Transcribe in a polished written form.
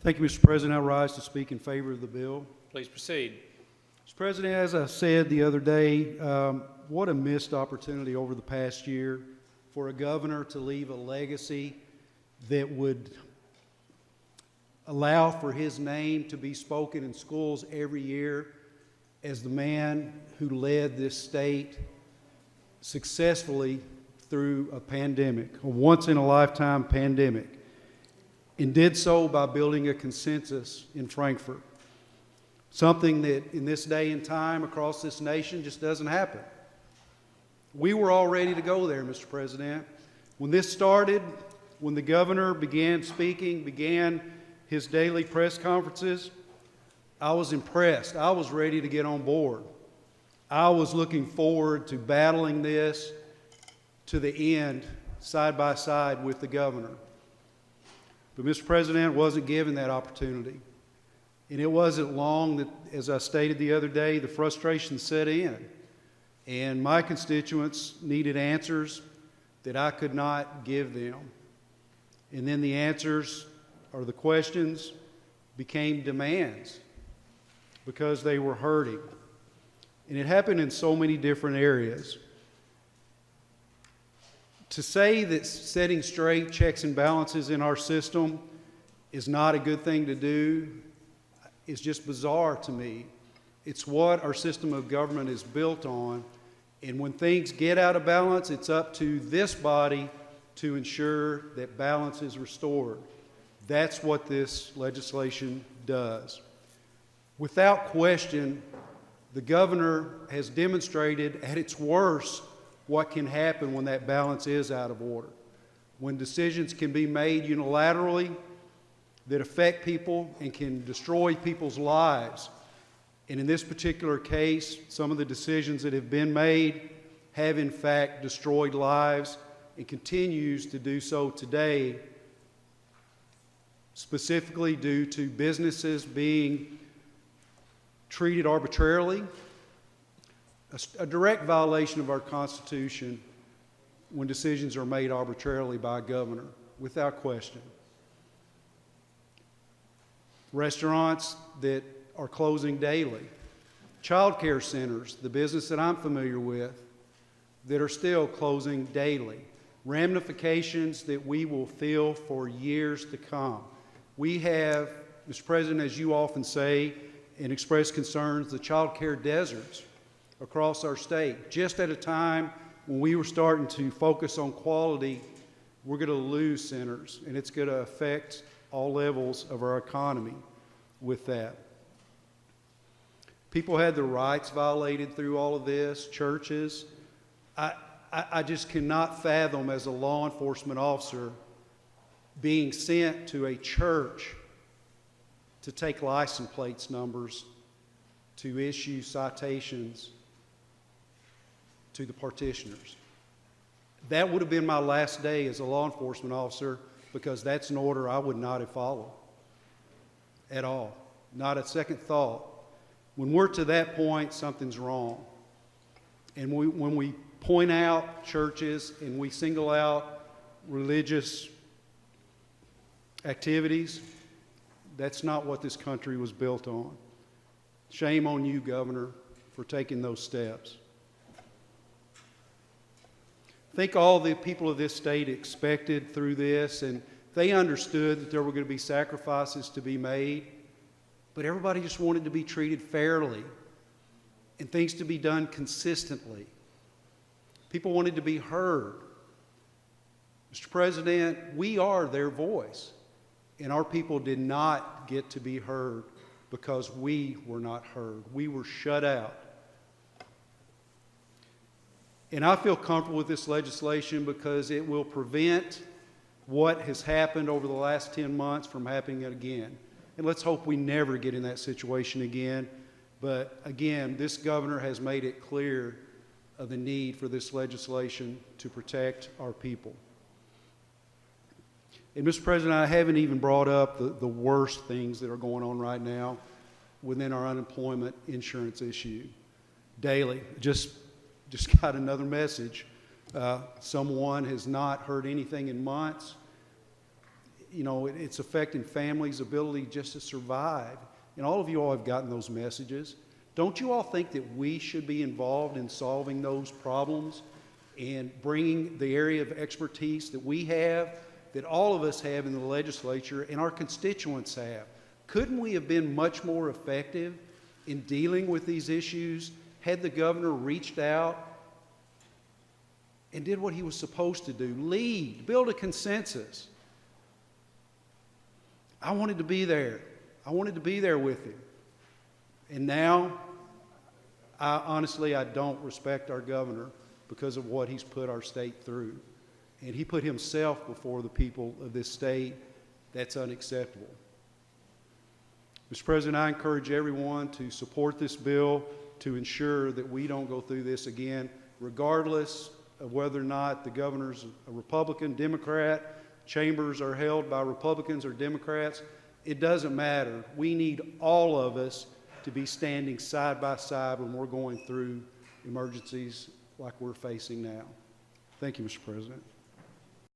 Thank you, Mr. President. I rise to speak in favor of the bill. Please proceed. Mr. President, as I said the other day, what a missed opportunity over the past year for a governor to leave a legacy that would allow for his name to be spoken in schools every year as the man who led this state successfully through a pandemic, a once-in-a-lifetime pandemic, and did so by building a consensus in Frankfurt, something that in this day and time across this nation just doesn't happen. We were all ready to go there, Mr. President. When this started, when the governor began speaking, began his daily press conferences, I was impressed. I was ready to get on board. I was looking forward to battling this to the end, side by side with the governor. But Mr. President wasn't given that opportunity. And it wasn't long that, as I stated the other day, the frustration set in. And my constituents needed answers that I could not give them. And then the answers, or the questions, became demands because they were hurting. And it happened in so many different areas. To say that setting straight checks and balances in our system is not a good thing to do is just bizarre to me. It's what our system of government is built on. And when things get out of balance, it's up to this body to ensure that balance is restored. That's what this legislation does. Without question, the governor has demonstrated at its worst what can happen when that balance is out of order. When decisions can be made unilaterally that affect people and can destroy people's lives. And in this particular case, some of the decisions that have been made have in fact destroyed lives and continues to do so today, specifically due to businesses being treated arbitrarily, a direct violation of our Constitution when decisions are made arbitrarily by a governor, without question. Restaurants that are closing daily, child care centers, the business that I'm familiar with, that are still closing daily, ramifications that we will feel for years to come. We have, Mr. President, as you often say and express concerns, the child care deserts across our state. Just at a time when we were starting to focus on quality, we're going to lose centers, and it's going to affect all levels of our economy with that. People had their rights violated through all of this, churches. I just cannot fathom as a law enforcement officer being sent to a church to take license plates numbers, to issue citations to the partitioners. That would have been my last day as a law enforcement officer, because that's an order I would not have followed at all. Not a second thought. When we're to that point, something's wrong. And when we point out churches and we single out religious activities, that's not what this country was built on. Shame on you, Governor, for taking those steps. I think all the people of this state expected through this, and they understood that there were going to be sacrifices to be made, but everybody just wanted to be treated fairly and things to be done consistently. People wanted to be heard. Mr. President, we are their voice, and our people did not get to be heard because we were not heard. We were shut out. And I feel comfortable with this legislation because it will prevent what has happened over the last 10 months from happening again. And let's hope we never get in that situation again. But again, this governor has made it clear of the need for this legislation to protect our people. And Mr. President, I haven't even brought up the worst things that are going on right now within our unemployment insurance issue. Daily, just got another message. Someone has not heard anything in months. it's affecting families' ability just to survive. And all of you all have gotten those messages. Don't you all think that we should be involved in solving those problems and bringing the area of expertise that we have, that all of us have in the legislature and our constituents have? Couldn't we have been much more effective in dealing with these issues had the governor reached out and did what he was supposed to do? Lead, build a consensus. I wanted to be there. I wanted to be there with him. And now, honestly, I don't respect our governor because of what he's put our state through. And he put himself before the people of this state. That's unacceptable. Mr. President, I encourage everyone to support this bill to ensure that we don't go through this again, regardless of whether or not the governor's a Republican, Democrat, chambers are held by Republicans or Democrats. It doesn't matter. We need all of us to be standing side by side when we're going through emergencies like we're facing now. Thank you, Mr. President.